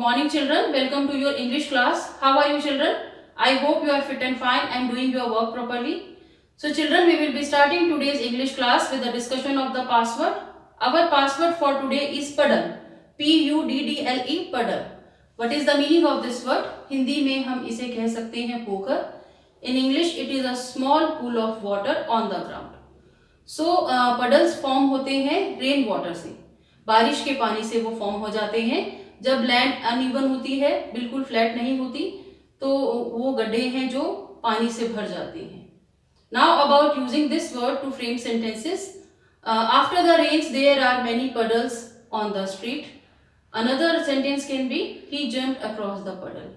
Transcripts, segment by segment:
Morning children, welcome to your English class. How are you children? I hope you are fit and fine and doing your work properly. So children, we will be starting today's English class with the discussion of the password. Our password for today is puddle. Puddle, puddle. What is the meaning of this word? Hindi में हम इसे कह सकते हैं पोखर. In English, it is a small pool of water on the ground. So puddles form होते हैं rain water से. बारिश के पानी से वो फॉर्म हो जाते हैं. जब लैंड अनइवन होती है, बिल्कुल फ्लैट नहीं होती, तो वो गड्ढे हैं जो पानी से भर जाते हैं. Now about using this word to frame sentences. After the rains there are many puddles on the street. Another sentence can be he jumped across the puddle.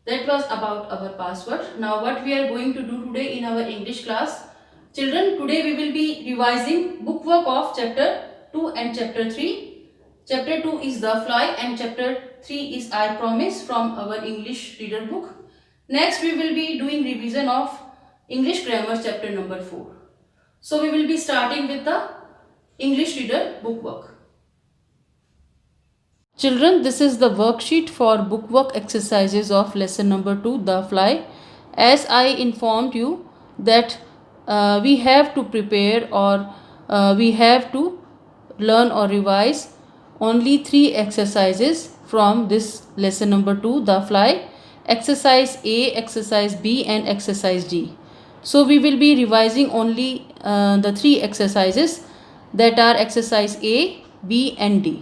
That was about our password. Now what we are going to do today in our English class. Children, today we will be revising bookwork of chapter 2 and chapter 3. Chapter 2 is The Fly and chapter 3 is I Promise from our English reader book. Next we will be doing revision of English grammar chapter number 4. So we will be starting with the English reader bookwork. Children, this is the worksheet for bookwork exercises of lesson number 2, The Fly. As I informed you that we have to prepare or we have to learn or revise only 3 exercises from this lesson number 2, The Fly. Exercise A, exercise B and exercise D. So we will be revising only the 3 exercises that are exercise A, B and D.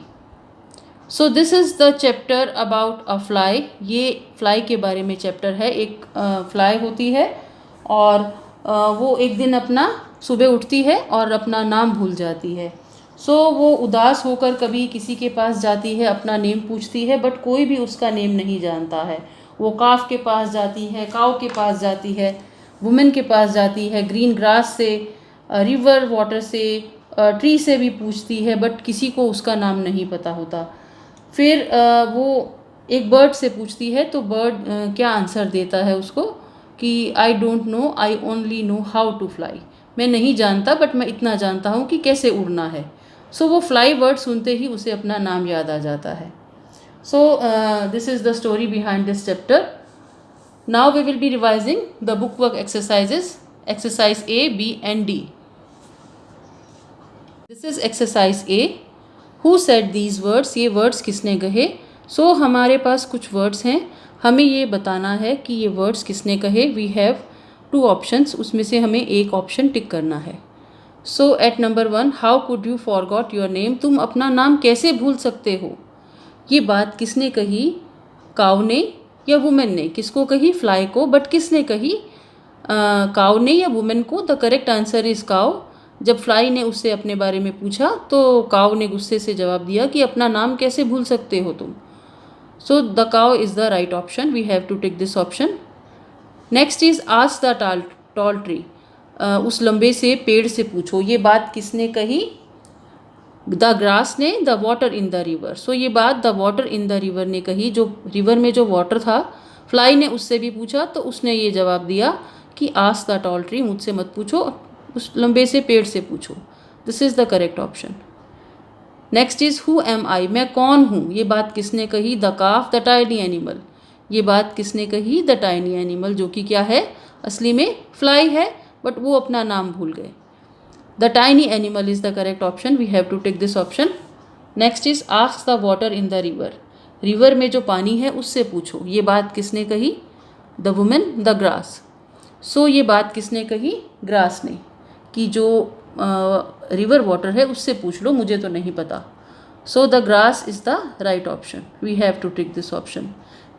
So this is the chapter about a fly. ये fly के बारे में chapter है. एक fly होती है और वो एक दिन अपना सुबह उठती है और अपना नाम भूल जाती है. सो वो उदास होकर कभी किसी के पास जाती है, अपना नेम पूछती है, बट कोई भी उसका नेम नहीं जानता है. वो काफ के पास जाती है, काव के पास जाती है, वुमेन के पास जाती है, ग्रीन ग्रास से, रिवर वाटर से, ट्री से भी पूछती है, बट किसी को उसका नाम नहीं पता होता. फिर वो एक बर्ड से पूछती है, तो बर्ड क्या आंसर देता है उसको कि I don't know, I only know how to fly. मैं नहीं जानता, बट मैं इतना जानता हूँ कि कैसे उड़ना है. सो वो फ्लाई वर्ड सुनते ही उसे अपना नाम याद आ जाता है. So this is the story behind this chapter. Now we will be revising the book work exercises. Exercise A, B and D. This is exercise A. Who said these words. ये words किसने कहे. सो हमारे पास कुछ words हैं, हमें ये बताना है कि ये वर्ड्स किसने कहे. वी हैव 2 ऑप्शंस, उसमें से हमें एक ऑप्शन टिक करना है. So at number 1, how could you forgot your name. तुम अपना नाम कैसे भूल सकते हो. ये बात किसने कही. काव ने या वुमेन ने. किसको कही. फ्लाई को. बट किसने कही. काव ने या वुमेन को. द करेक्ट आंसर इज़ काव. जब फ्लाई ने उससे अपने बारे में पूछा तो काव ने गुस्से से जवाब दिया कि अपना नाम कैसे भूल सकते हो तुम. So the cow is the right option. We have to take this option. Next is ask the tall tree. उस लंबे से पेड़ से पूछो. ये बात किसने कही. द ग्रास ने. The water in the river. So ये बात the water in the river ने कही. जो रिवर में जो वाटर था, फ्लाई ने उससे भी पूछा तो उसने ये जवाब दिया कि आस्क द टॉल ट्री. मुझसे मत पूछो, उस लंबे से पेड़ से पूछो. This is the correct option. Next is who am I. मैं कौन हूँ. ये बात किसने कही. The calf. The tiny animal. ये बात किसने कही. द टाइनी एनिमल, जो कि क्या है, असली में फ्लाई है, बट वो अपना नाम भूल गए. The tiny animal is the correct option. We have to take this option. Next is ask the water in the river. River में जो पानी है उससे पूछो. ये बात किसने कही. The women. The grass. So ये बात किसने कही. ग्रास ने, कि जो रिवर वाटर है उससे पूछ लो, मुझे तो नहीं पता. So the grass is the right option. We have to take this option.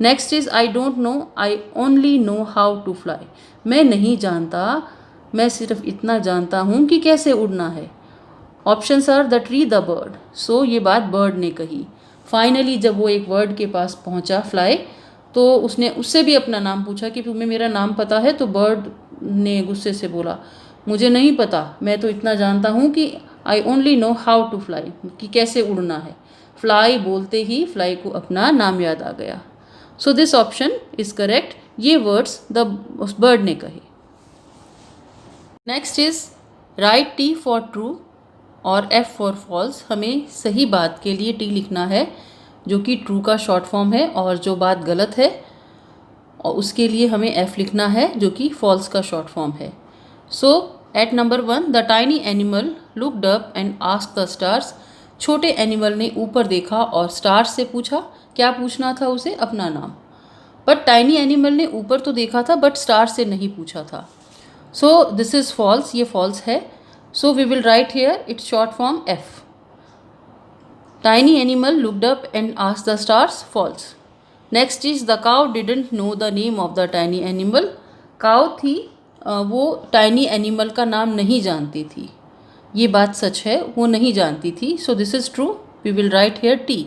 Next is I don't know, I only know how to fly. मैं नहीं जानता, मैं सिर्फ इतना जानता हूँ कि कैसे उड़ना है. Options are the tree, the bird. So ये बात बर्ड ने कही. फाइनली जब वो एक बर्ड के पास पहुँचा, फ्लाई, तो उसने उससे भी अपना नाम पूछा कि तुम्हें मेरा नाम पता है. तो बर्ड ने गुस्से से बोला, मुझे नहीं पता, मैं तो इतना जानता हूँ कि I only know how to fly, कि कैसे उड़ना है. फ्लाई बोलते ही फ्लाई को अपना नाम याद आ गया. So this option is correct. ये वर्ड्स द बर्ड ने कहे. Next is right T for true और एफ फॉर फॉल्स. हमें सही बात के लिए टी लिखना है. जो कि ट्रू का शॉर्ट फॉर्म है, और जो बात गलत है और उसके लिए हमें एफ लिखना है जो कि फॉल्स का शॉर्ट फॉर्म है। So at number 1, the tiny animal looked up and asked the stars. छोटे एनिमल ने ऊपर देखा और स्टार्स से पूछा, क्या पूछना था उसे? अपना नाम। बट टाइनी एनिमल ने ऊपर तो देखा था बट स्टार्स से नहीं पूछा था। सो दिस इज़ फॉल्स, ये फॉल्स है। So we will write here its short form F. Tiny animal looked up and asked the stars, false. Next is the cow didn't know the name of the tiny animal. Cow थी, वो tiny animal का नाम नहीं जानती थी। ये बात सच है, वो नहीं जानती थी। So this is true, we will write here T.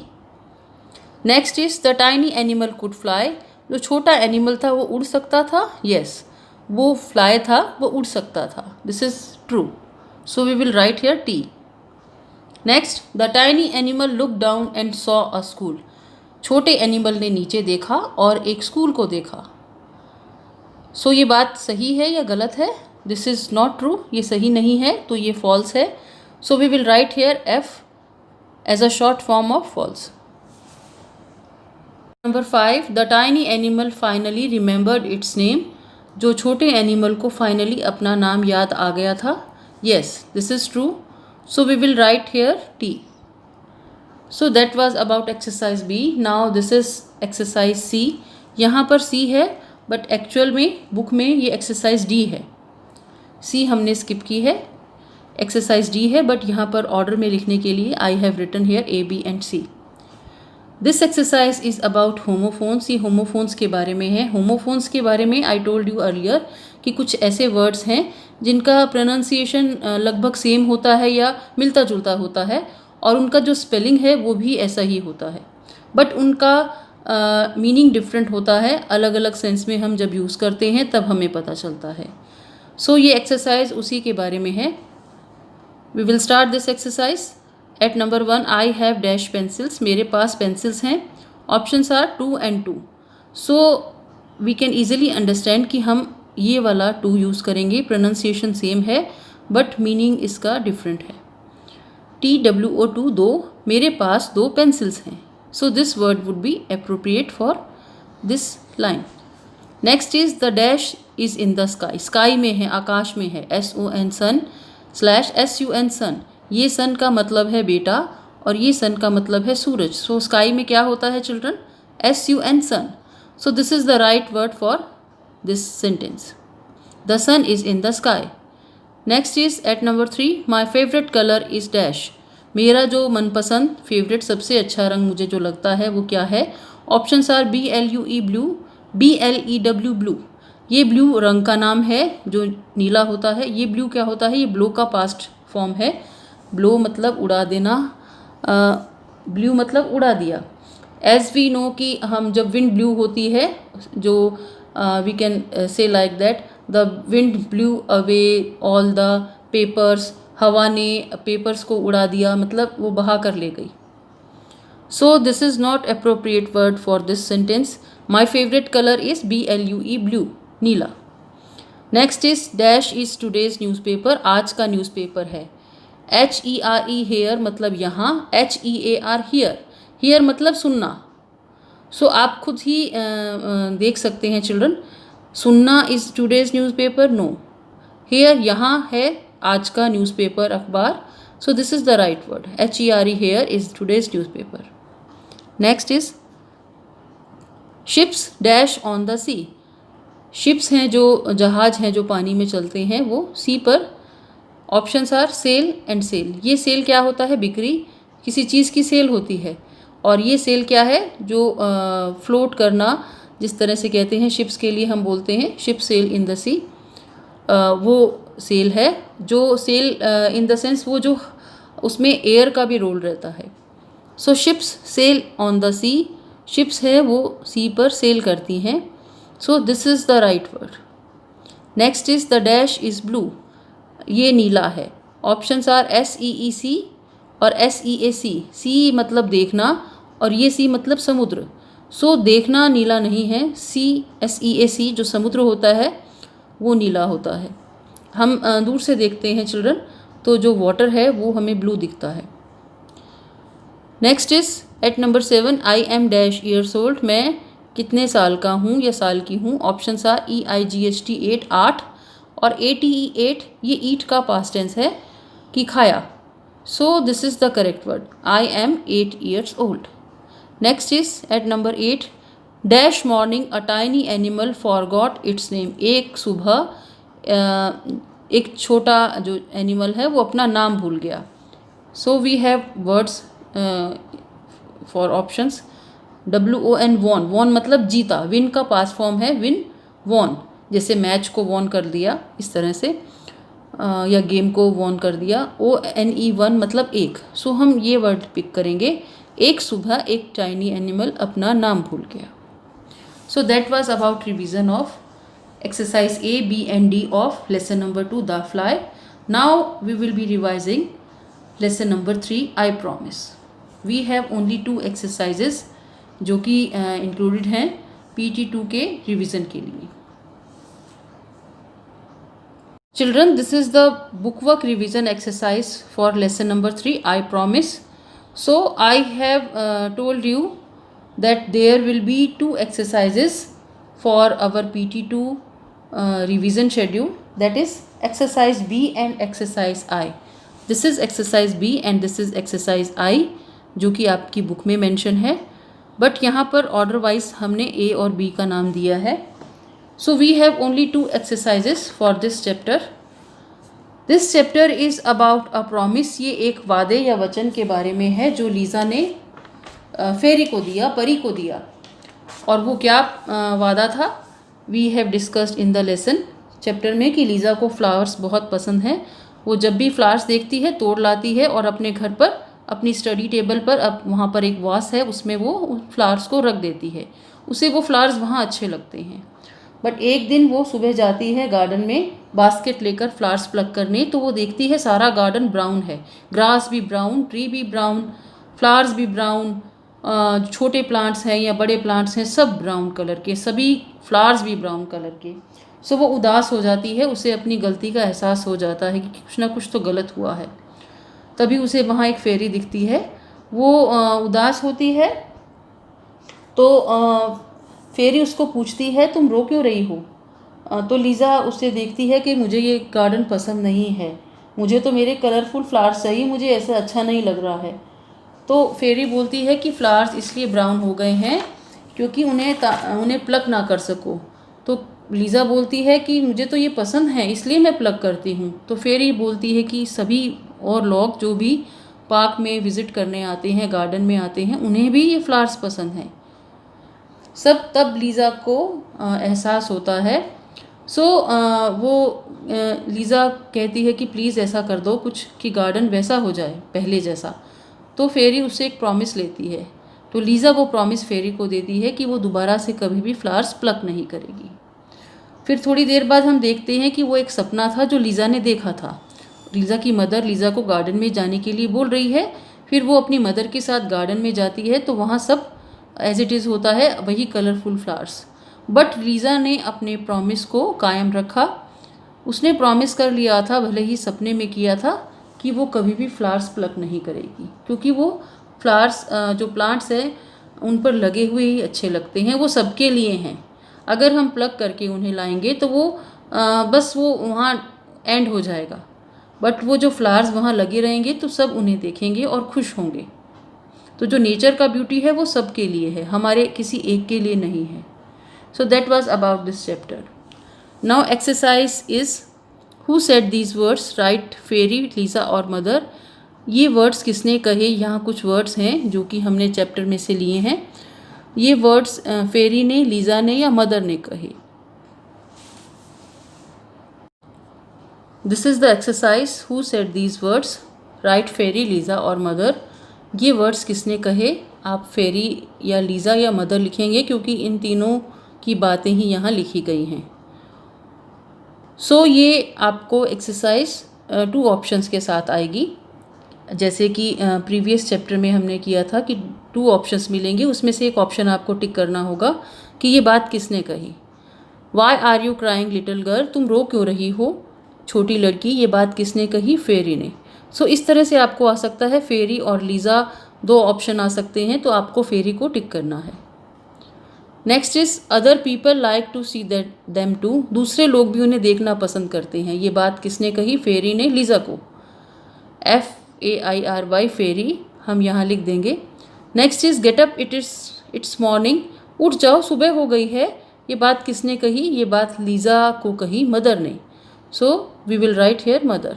Next is the tiny animal could fly. जो छोटा एनिमल था वो उड़ सकता था। यस, वो फ्लाई था, वो उड़ सकता था। This is true, so we will write here T. Next, the tiny animal look down and saw a school. छोटे एनिमल ने नीचे देखा और एक स्कूल को देखा। सो ये बात सही है या गलत है? दिस इज़ नॉट ट्रू, ये सही नहीं है, तो ये फॉल्स है। So we will write here F as a short form of false. Number 5, the tiny animal finally remembered its name. जो छोटे एनिमल को फाइनली अपना नाम याद आ गया था। Yes, this is true, so we will write here T. So that was about exercise B. Now this is exercise C. यहाँ पर सी है बट एक्चुअल में बुक में ये एक्सरसाइज डी है। सी हमने स्किप की है, एक्सरसाइज डी है, बट यहाँ पर ऑर्डर में लिखने के लिए I have written here A, B and C. This exercise is about homophones. ये होमोफोन्स के बारे में है। होमोफोन्स के बारे में आई टोल्ड यू अर्लियर कि कुछ ऐसे वर्ड्स हैं जिनका प्रोनाउंसिएशन लगभग सेम होता है या मिलता जुलता होता है, और उनका जो स्पेलिंग है वो भी ऐसा ही होता है, बट उनका मीनिंग डिफरेंट होता है। अलग अलग सेंस में हम जब यूज़ करते हैं तब हमें पता चलता है। सो ये एक्सरसाइज उसी के बारे में है। We will start this exercise. At number 1, I have dash pencils. मेरे पास पेंसिल्स हैं। Options are 2 and 2। So we can easily understand कि हम ये वाला 2 यूज़ करेंगे। प्रोनाउंसिएशन सेम है बट मीनिंग इसका डिफरेंट है। TWO2, 2। मेरे पास 2 पेंसिल्स हैं। So this word would be appropriate for this line. Next is the dash is in the sky. Sky में है, आकाश में है। SON सन /SUN सन। ये सन का मतलब है बेटा और ये सन का मतलब है सूरज। सो स्काई में क्या होता है children? SUN sun. So this is the right word for this sentence. The sun is in the sky. Next is at number 3, my favourite colour is dash. मेरा जो मनपसंद फेवरेट सबसे अच्छा रंग मुझे जो लगता है वो क्या है? Options are BLUE blue, BLEW blew. ये ब्लू रंग का नाम है जो नीला होता है। ये ब्लू क्या होता है? ये ब्लो का पास्ट फॉर्म है। ब्लो मतलब उड़ा देना, ब्लू मतलब उड़ा दिया। एज वी नो कि हम जब विंड ब्लू होती है, जो we can say like that the wind blew away all the papers. हवा ने पेपर्स को उड़ा दिया, मतलब वो बहा कर ले गई। सो this is not appropriate word for this sentence. My favourite colour is BLUE blue, Neela. Next is dash is today's newspaper. आज का न्यूज़पेपर है। HERE हेयर मतलब यहाँ, HEAR हियर। हियर मतलब सुनना। सो आप खुद ही देख सकते हैं चिल्ड्रन। सुनना is today's newspaper, no. Here यहाँ है आज का न्यूज़पेपर, अखबार। So this is the right word. HERE here is today's newspaper. Next is ships dash on the sea. Ships हैं जो जहाज हैं जो पानी में चलते हैं, वो सी पर। Options are sail and sale. ये सेल क्या होता है? बिक्री, किसी चीज़ की सेल होती है। और ये सेल क्या है? जो फ्लोट करना, जिस तरह से कहते हैं शिप्स के लिए हम बोलते हैं शिप सेल इन द सी, वो सेल है। जो सेल इन द सेंस वो जो उसमें एयर का भी रोल रहता है। So ships sail on the sea. Ships है वो सी पर सेल करती हैं। So this is the right word. Next is the dash is blue. ये नीला है। ऑप्शंस आर SEEC और SEAC। सी मतलब देखना और ये सी मतलब समुद्र। सो देखना नीला नहीं है। SEAC जो समुद्र होता है वो नीला होता है। हम दूर से देखते हैं चिल्ड्रन, तो जो वाटर है वो हमें ब्लू दिखता है। Next is at number 7 I am dash years old, मैं कितने साल का हूँ या साल की हूँ। ऑप्शन आर EIGHT 8 8 और ATE 8 ये ईट का पास्ट टेंस है कि खाया। So this is the correct word, I am 8 years old। Next is at number 8 dash morning a tiny animal forgot its name, एक सुबह एक छोटा जो एनिमल है वो अपना नाम भूल गया। So we have words for options WON, won, won मतलब जीता, विन का पास फॉर्म है विन, वॉन, जैसे मैच को वॉन कर दिया इस तरह से, या गेम को वॉन कर दिया। ONE वन मतलब एक। सो हम ये वर्ड पिक करेंगे, एक सुबह एक टाइनी एनिमल अपना नाम भूल गया। सो that was about revision of exercise A, B and D of lesson number 2 The Fly. Now we will be revising lesson number 3 I Promise. We have only 2 exercises जो कि included हैं PT2 के revision के लिए। Children, this is the bookwork revision exercise for lesson number 3 I Promise. So I have told you that there will be 2 exercises for our PT2 revision schedule, that is exercise B and exercise I. This is exercise B and this is exercise I जो कि आपकी book में mention है, but यहाँ पर order wise हमने A और B का नाम दिया है। So we have only 2 exercises for this chapter. This chapter is about a promise. ये एक वादे या वचन के बारे में है जो लीज़ा ने फेरी को दिया, परी को दिया। और वो क्या वादा था, we have discussed in the lesson chapter में कि लीज़ा को फ्लावर्स बहुत पसंद हैं। वो जब भी फ्लावर्स देखती है तोड़ लाती है और अपने घर पर अपनी स्टडी टेबल पर, अब वहाँ पर एक वास है उसमें वो फ्लावर्स को रख देती है, उसे वो फ्लावर्स वहाँ अच्छे लगते हैं। बट एक दिन वो सुबह जाती है गार्डन में बास्केट लेकर फ्लावर्स प्लक करने, तो वो देखती है सारा गार्डन ब्राउन है, ग्रास भी ब्राउन, ट्री भी ब्राउन, फ्लावर्स भी ब्राउन, छोटे प्लांट्स हैं या बड़े प्लांट्स हैं सब ब्राउन कलर के, सभी फ्लावर्स भी ब्राउन कलर के। सो वो उदास हो जाती है, उसे अपनी गलती का एहसास हो जाता है कि कुछ ना कुछ तो गलत हुआ है। तभी उसे वहाँ एक फेरी दिखती है, वो उदास होती है तो फेरी उसको पूछती है तुम रो क्यों रही हो। तो लीज़ा उससे देखती है कि मुझे ये गार्डन पसंद नहीं है, मुझे तो मेरे कलरफुल फ्लावर्स चाहिए, मुझे ऐसा अच्छा नहीं लग रहा है। तो फेरी बोलती है कि फ्लावर्स इसलिए ब्राउन हो गए हैं क्योंकि उन्हें प्लक ना कर सको। तो लीज़ा बोलती है कि मुझे तो ये पसंद है इसलिए मैं प्लक करती हूँ। तो फेरी बोलती है कि सभी और लोग जो भी पार्क में विज़िट करने आते हैं, गार्डन में आते हैं, उन्हें भी ये फ्लावर्स पसंद हैं सब। तब लीज़ा को एहसास होता है। सो वो लीज़ा कहती है कि प्लीज़ ऐसा कर दो कुछ कि गार्डन वैसा हो जाए पहले जैसा। तो फेरी उससे एक प्रॉमिस लेती है। तो लीज़ा वो प्रॉमिस फेरी को देती है कि वो दोबारा से कभी भी फ्लावर्स प्लक नहीं करेगी। फिर थोड़ी देर बाद हम देखते हैं कि वो एक सपना था जो लीज़ा ने देखा था। लीज़ा की मदर लीज़ा को गार्डन में जाने के लिए बोल रही है, फिर वो अपनी मदर के साथ गार्डन में जाती है तो वहाँ सब एज इट इज़ होता है, वही कलरफुल फ्लावर्स। बट लीज़ा ने अपने प्रॉमिस को कायम रखा। उसने प्रॉमिस कर लिया था, भले ही सपने में किया था, कि वो कभी भी फ्लावर्स प्लक नहीं करेगी, क्योंकि वो फ्लावर्स जो प्लांट्स हैं उन पर लगे हुए ही अच्छे लगते हैं, वो सबके लिए हैं। अगर हम प्लक करके उन्हें लाएंगे तो वो बस वो वहाँ एंड हो जाएगा। बट वो जो फ्लावर्स वहाँ लगे रहेंगे तो सब उन्हें देखेंगे और खुश होंगे। तो जो नेचर का ब्यूटी है वो सबके लिए है, हमारे किसी एक के लिए नहीं है। So that was about this chapter. Now exercise is who said these words, write fairy, Lisa और मदर। ये वर्ड्स किसने कहे, यहाँ कुछ वर्ड्स हैं जो कि हमने चैप्टर में से लिए हैं। ये वर्ड्स फेरी ने, लीज़ा ने या मदर ने कहे। This is the exercise who said these words, write fairy, Lisa और मदर। ये वर्ड्स किसने कहे, आप फेरी या लीज़ा या मदर लिखेंगे क्योंकि इन तीनों की बातें ही यहाँ लिखी गई हैं। सो ये आपको एक्सरसाइज 2 ऑप्शंस के साथ आएगी। जैसे कि प्रीवियस चैप्टर में हमने किया था कि 2 ऑप्शंस मिलेंगे, उसमें से एक ऑप्शन आपको टिक करना होगा कि ये बात किसने कही। Why are you crying little girl, तुम रो क्यों रही हो छोटी लड़की, ये बात किसने कही, फेरी ने। सो इस तरह से आपको आ सकता है फेरी और लीज़ा दो ऑप्शन आ सकते हैं, तो आपको फेरी को टिक करना है। Next is other people like to see that them too, दूसरे लोग भी उन्हें देखना पसंद करते हैं। ये बात किसने कही? फेरी ने लीज़ा को। FAIRY फेरी हम यहाँ लिख देंगे। Next is get up it's morning, उठ जाओ सुबह हो गई है। ये बात किसने कही? ये बात लीज़ा को कही, मदर ने। So we will write here mother.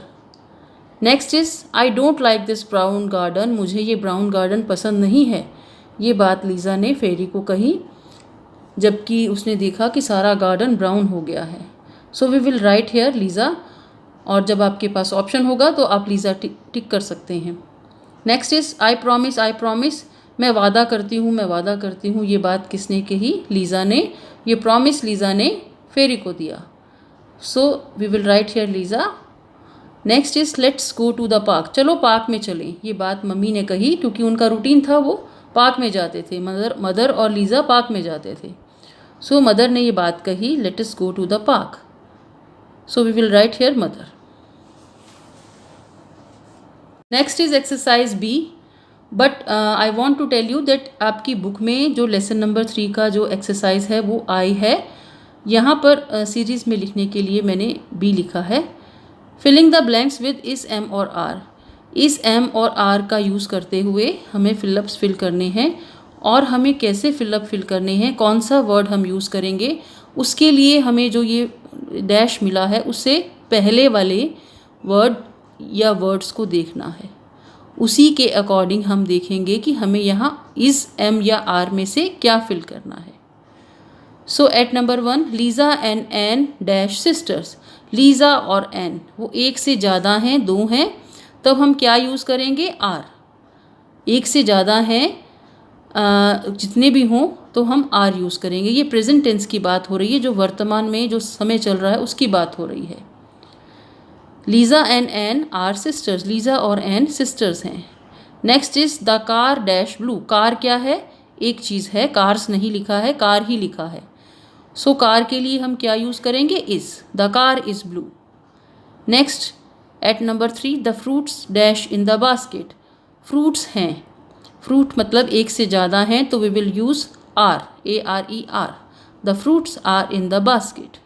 Next is I don't like this brown garden, मुझे ये ब्राउन गार्डन पसंद नहीं है। ये बात लीज़ा ने फेरी को कही, जबकि उसने देखा कि सारा गार्डन ब्राउन हो गया है। So we will write here Lisa, और जब आपके पास ऑप्शन होगा तो आप लीज़ा टिक कर सकते हैं। नेक्स्ट इज आई प्रॉमिस, मैं वादा करती हूँ, मैं वादा करती हूँ। ये बात किसने कही? लीज़ा ने। ये प्रॉमिस लीज़ा ने फेरी को दिया। So we will write here Lisa. Next is let's go to the park, चलो पार्क में चलें। ये बात मम्मी ने कही, क्योंकि उनका रूटीन था, वो पार्क में जाते थे। मदर और लीज़ा पार्क में जाते थे। सो मदर ने ये बात कही, let us go to the park. So we will write here mother. Next is exercise B, but I want to tell you that आपकी बुक में जो लेसन नंबर 3 का जो एक्सरसाइज है वो I है। यहाँ पर सीरीज़ में लिखने के लिए मैंने B लिखा है। फिलिंग द ब्लैंक्स विद इस M और R, इस M और R का यूज़ करते हुए हमें फिलअप्स फिल करने हैं। और हमें कैसे फिलअप फिल करने हैं, कौन सा वर्ड हम यूज़ करेंगे, उसके लिए हमें जो ये डैश मिला है उससे पहले वाले वर्ड या वर्ड्स को देखना है। उसी के अकॉर्डिंग हम देखेंगे कि हमें यहाँ इस M या R में से क्या फिल करना है। So at number 1, Liza and Ann dash sisters. Lisa और एन वो एक से ज़्यादा हैं, दो हैं, तब हम क्या यूज़ करेंगे? R। एक से ज़्यादा हैं, जितने भी हों तो हम R यूज़ करेंगे। ये प्रेजेंट टेंस की बात हो रही है, जो वर्तमान में जो समय चल रहा है उसकी बात हो रही है। Lisa and Ann are sisters, Lisa और एन सिस्टर्स हैं। Next is the car dash blue, car क्या है? एक चीज़ है, कार्स नहीं लिखा है, कार ही लिखा है। सो कार के लिए हम क्या यूज़ करेंगे? Is. The car is blue. Next at number 3, the fruits dash in the basket, fruits हैं, फ्रूट मतलब एक से ज़्यादा हैं, तो we will use are, ARER। The fruits are in the basket.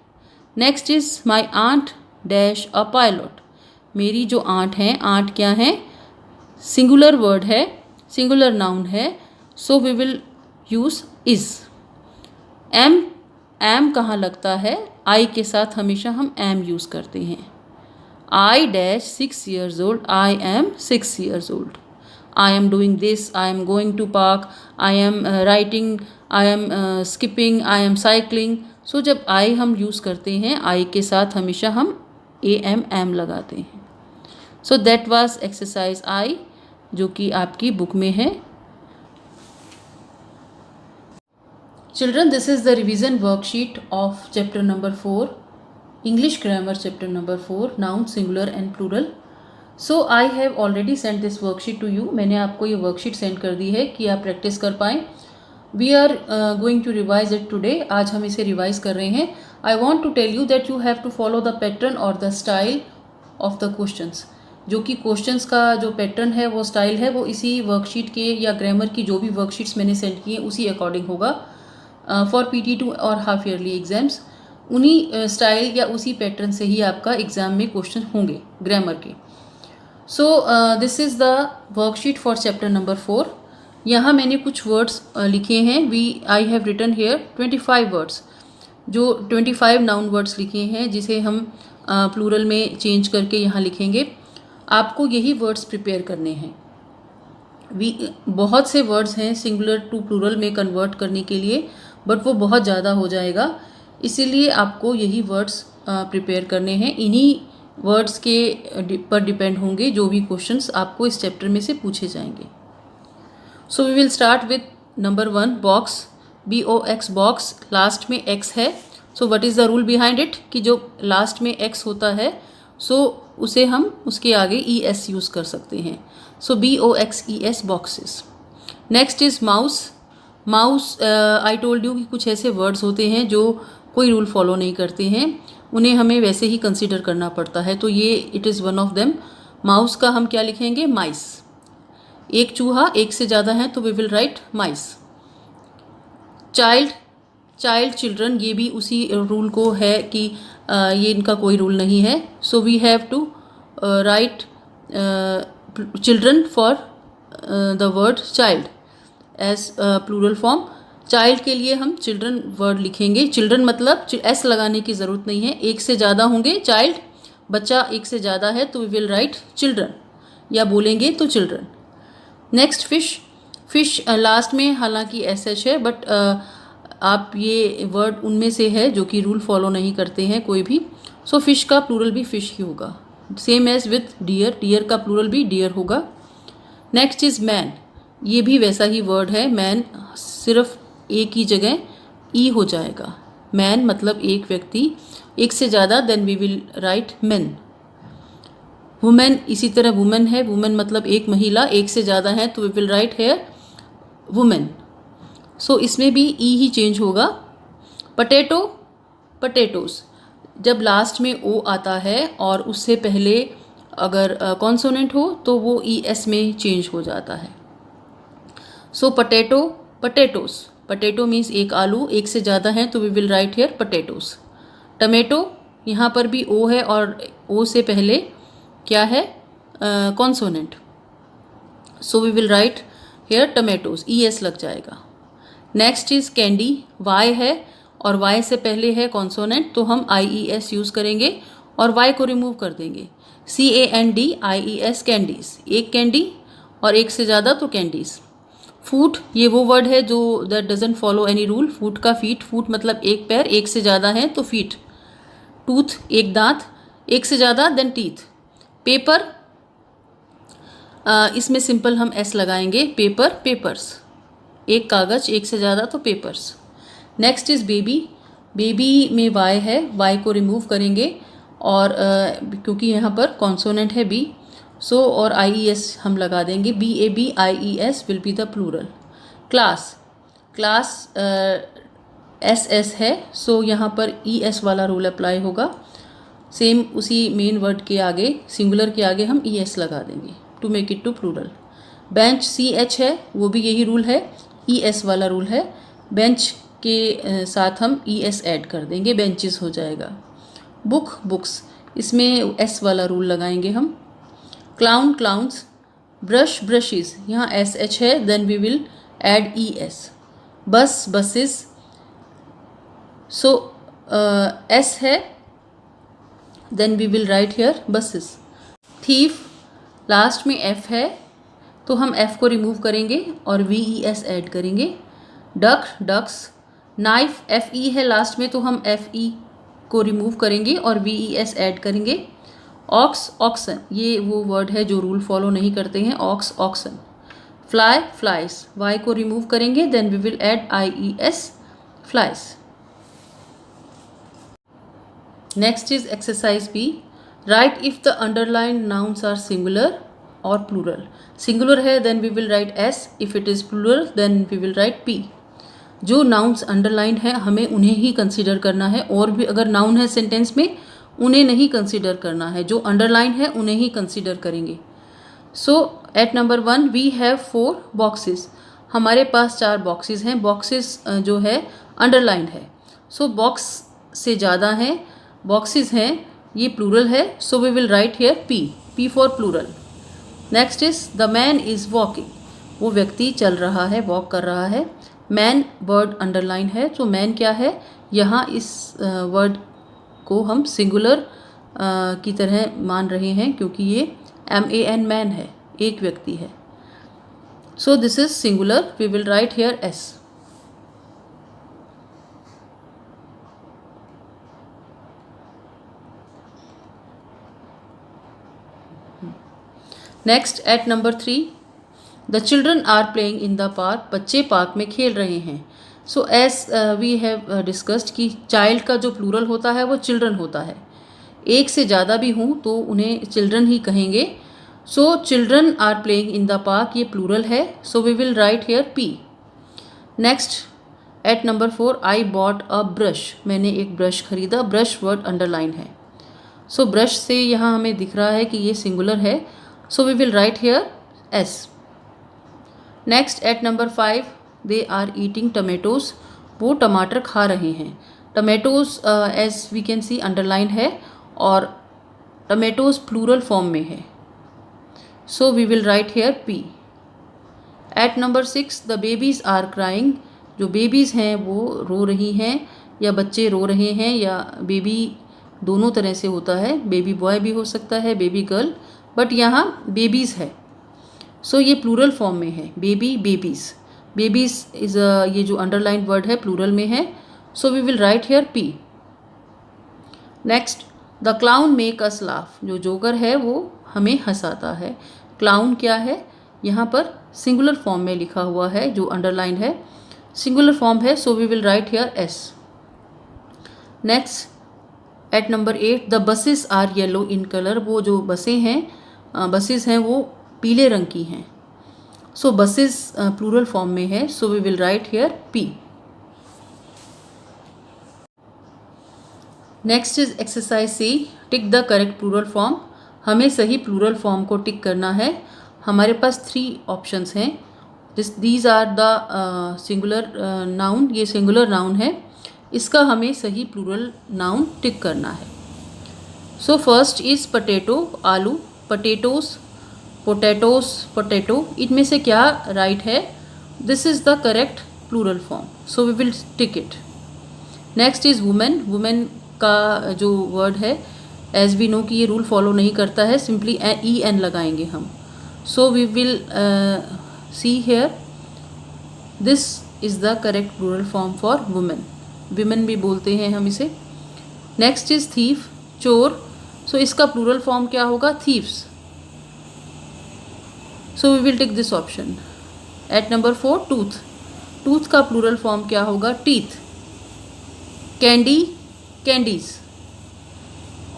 Next is my aunt dash a pilot, मेरी जो aunt हैं, आंट क्या है? सिंगुलर वर्ड है, सिंगुलर नाउन है, so we will use is. Am कहाँ लगता है? आई के साथ हमेशा हम एम यूज़ करते हैं। I dash 6 years old, I am 6 years old। I am doing this, I am going to park, I am writing, I am skipping, I am cycling। सो जब I हम यूज़ करते हैं, I के साथ हमेशा हम am लगाते हैं। So that was exercise I, जो कि आपकी बुक में है। Children, this is the revision worksheet of chapter number 4, English grammar chapter number 4, noun singular and plural. So I have already send this worksheet to you, मैंने आपको ये worksheet send कर दी है कि आप प्रैक्टिस कर पाएँ। We are going to revise it today, आज हम इसे रिवाइज कर रहे हैं। I want to tell you that you have to follow the pattern और the style of the questions, जो कि क्वेश्चंस का जो पैटर्न है, वो स्टाइल है, वो इसी वर्कशीट के या ग्रामर की जो भी वर्कशीट्स मैंने सेंड की हैं उसी अकॉर्डिंग होगा। फॉर PT2 और हाफ ईयरली एग्जाम्स उन्हीं स्टाइल या उसी पैटर्न से ही आपका एग्ज़ाम में क्वेश्चन होंगे ग्रामर के। So this is the worksheet for chapter number 4। यहाँ मैंने कुछ वर्ड्स लिखे हैं। I have written here 25 words, जो 25 नाउन वर्ड्स लिखे हैं, जिसे हम प्लूरल में चेंज करके यहाँ लिखेंगे। आपको यही वर्ड्स प्रिपेयर करने हैं। बहुत से वर्ड्स हैं सिंगुलर टू प्लूरल में कन्वर्ट करने के लिए, बट वो बहुत ज़्यादा हो जाएगा, इसीलिए आपको यही वर्ड्स प्रिपेयर करने हैं। इन्हीं वर्ड्स के पर डिपेंड होंगे जो भी क्वेश्चंस आपको इस चैप्टर में से पूछे जाएंगे। So we will start with number 1, box, BOX, box, last में X है। So what is the rule behind it, कि जो लास्ट में X होता है सो उसे हम उसके आगे ES यूज़ कर सकते हैं। सो BOXES, boxes. Next is mouse. Mouse, I told you कि कुछ ऐसे वर्ड्स होते हैं जो कोई रूल फॉलो नहीं करते हैं, उन्हें हमें वैसे ही कंसीडर करना पड़ता है, तो ये it is one of them. Mouse का हम क्या लिखेंगे? माइस। एक चूहा, एक से ज़्यादा है तो we will write mice. Child, child, children, ये भी उसी रूल को है कि ये इनका कोई रूल नहीं है। So we have to write children for the word child as plural form. Child के लिए हम चिल्ड्रन वर्ड लिखेंगे। चिल्ड्रन मतलब एस लगाने की ज़रूरत नहीं है, एक से ज़्यादा होंगे चाइल्ड, बच्चा एक से ज़्यादा है तो वी विल राइट चिल्ड्रन, या बोलेंगे तो children. Next fish, fish last में हालांकि एस एच है, बट आप ये वर्ड उनमें से है जो कि रूल फॉलो नहीं करते हैं कोई भी। सो फिश का प्लूरल भी फिश ही होगा, same as with deer, deer का प्लूरल भी डियर होगा। नेक्स्ट इज़ मैन, ये भी वैसा ही वर्ड है। मैन सिर्फ एक ही जगह ई हो जाएगा। मैन मतलब एक व्यक्ति, एक से ज़्यादा then we will write man. Women इसी तरह वुमेन है, वुमेन मतलब एक महिला, एक से ज़्यादा है तो we will write here women. So इसमें भी ई ही चेंज होगा। पटेटो, पटेटोस, जब लास्ट में ओ आता है और उससे पहले अगर कॉन्सोनेंट हो तो वो ई एस में चेंज हो जाता है। So potato, potatoes, potato means एक आलू, एक से ज़्यादा है तो we will write here potatoes. Tomato, यहाँ पर भी ओ है और ओ से पहले क्या है consonant, so we will write here tomatoes, E S लग जाएगा। नेक्स्ट इज़ कैंडी, वाई है और वाई से पहले है कॉन्सोनेंट तो हम आई ई एस यूज़ करेंगे और वाई को रिमूव कर देंगे। C A N D I E S, candies, एक कैंडी और एक से ज़्यादा तो कैंडीज़। फूट, ये वो वर्ड है जो that doesn't follow any rule. Foot का फीट, फूट मतलब एक पैर, एक से ज़्यादा है तो फीट। टूथ, एक दांत, एक से ज़्यादा देन टीथ। पेपर, इसमें सिंपल हम एस लगाएंगे, पेपर, पेपर्स, एक कागज़, एक से ज़्यादा तो papers. Next is baby, baby में वाई है, वाई को रिमूव करेंगे और क्योंकि यहाँ पर कॉन्सोनेंट है बी, सो और आई ई एस हम लगा देंगे, B A B I E S will be the plural. Class, class S S है सो यहाँ पर ई एस वाला रूल अप्लाई होगा। सेम उसी मेन वर्ड के आगे, सिंगुलर के आगे हम ई एस लगा देंगे to make it to plural. Bench, C H है, वो भी यही रूल है, ई एस वाला रूल है। बेंच के साथ हम ई एस ऐड कर देंगे, बेंचेस हो जाएगा। बुक, बुक्स, इसमें एस वाला रूल लगाएंगे हम। Clown, clowns. ब्रश, ब्रशेस, यहाँ एस एच है then we will add E S. Bus, buses, so S है then we will write here buses. Thief, last में एफ है तो हम एफ को रिमूव करेंगे और वी ई एस ऐड करेंगे। Duck, ducks. Knife, F E है लास्ट में तो हम एफ ई को रिमूव करेंगे और वी ई एस ऐड करेंगे। ऑक्स, ऑक्सन, ये वो वर्ड है जो रूल फॉलो नहीं करते हैं, ox, oxen. Fly, flies, Y को रिमूव करेंगे then we will add I E S, flies. Next is exercise B, right if the underlined nouns are singular और प्लूरल। सिंगुलर है then we will write S, if it is plural then we will write P. जो nouns underlined है हमें उन्हें ही consider करना है, और भी अगर नाउन है सेंटेंस में उन्हें नहीं कंसीडर करना है, जो अंडरलाइंड है उन्हें ही कंसीडर करेंगे। So at number 1 we have 4 boxes, हमारे पास 4 बॉक्सेस हैं। बॉक्सेस जो है अंडरलाइंड है, सो बॉक्स से ज़्यादा हैं, बॉक्सेस हैं, ये प्लूरल है, so we will write here P, P for plural. Next is the man is walking, वो व्यक्ति चल रहा है, वॉक कर रहा है। मैन वर्ड अंडरलाइन है, तो मैन क्या है, यहाँ इस वर्ड को हम सिंगुलर की तरह मान रहे हैं क्योंकि ये MAN मैन है, एक व्यक्ति है। So this is singular, we will write here S. Next at number 3 the children are playing in the park, बच्चे पार्क में खेल रहे हैं। So as we have discussed कि चाइल्ड का जो प्लूरल होता है वो चिल्ड्रन होता है, एक से ज़्यादा भी हों तो उन्हें चिल्ड्रन ही कहेंगे। So children are playing in the park, ये प्लूरल है, so we will write here P. Next at number 4 I bought a brush, मैंने एक ब्रश खरीदा, ब्रश वर्ड अंडरलाइन है, सो ब्रश से यहाँ हमें दिख रहा है कि ये सिंगुलर है, so we will write here S. Next at number 5 they are eating tomatoes, वो टमाटर खा रहे हैं। Tomatoes as we can see underline है और टमेटोज़ प्लूरल फॉर्म में है, so we will write here P. At number 6 the babies are crying, जो बेबीज़ हैं वो रो रही हैं या बच्चे रो रहे हैं, या बेबी दोनों तरह से होता है, बेबी बॉय भी हो सकता है, बेबी गर्ल, बट यहाँ बेबीज़ है, सो ये प्लूरल फॉर्म में है, बेबी बेबीज़। बेबीज़ इज़ ये जो अंडरलाइन वर्ड है प्लूरल में है, so we will write here P. Next the clown make us laugh, जो जोकर है वो हमें हंसाता है। क्लाउन क्या है, यहाँ पर सिंगुलर फॉर्म में लिखा हुआ है, जो अंडरलाइन है सिंगुलर फॉर्म है, so we will write here S. Next at number 8 the buses are yellow in colour, वो जो बसें हैं बसेस हैं वो पीले रंग की हैं, सो बसेस प्लूरल फॉर्म में है, so we will write here P. Next is exercise C, tick the correct plural form, हमें सही प्लूरल फॉर्म को टिक करना है। हमारे पास 3 ऑप्शंस हैं, these are the singular noun, ये सिंगुलर नाउन है, इसका हमें सही प्लूरल नाउन टिक करना है। सो फर्स्ट इज पटेटो, आलू, पटेटोस, पोटैटोस, पोटैटो, इनमें से क्या राइट है, this is the correct plural form, so we will tick it. Next is women, women का जो वर्ड है एज वी नो कि ये रूल फॉलो नहीं करता है, सिंपली ई एन लगाएंगे हम, so we will see here this is the correct plural form for women, women भी बोलते हैं हम इसे। नेक्स्ट इज़ थीफ, चोर, सो इसका प्लूरल फॉर्म क्या होगा, thieves, so we will take this option. At number 4 tooth, tooth का प्लूरल फॉर्म क्या होगा, teeth. Candy, candies.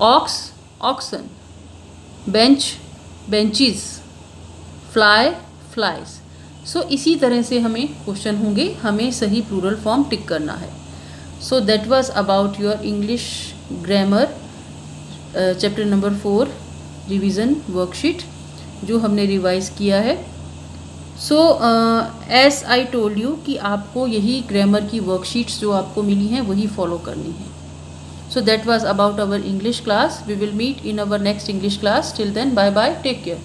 Ox, oxen. Bench, benches. Fly, flies. So इसी तरह से हमें क्वेश्चन होंगे, हमें सही प्लूरल फॉर्म टिक करना है। So that was about your English grammar chapter number 4 revision worksheet, जो हमने रिवाइज किया है। So as I told you कि आपको यही ग्रामर की वर्कशीट्स जो आपको मिली हैं वही फॉलो करनी है। So that was about our English class, we will meet in our next English class, till then bye bye, take care.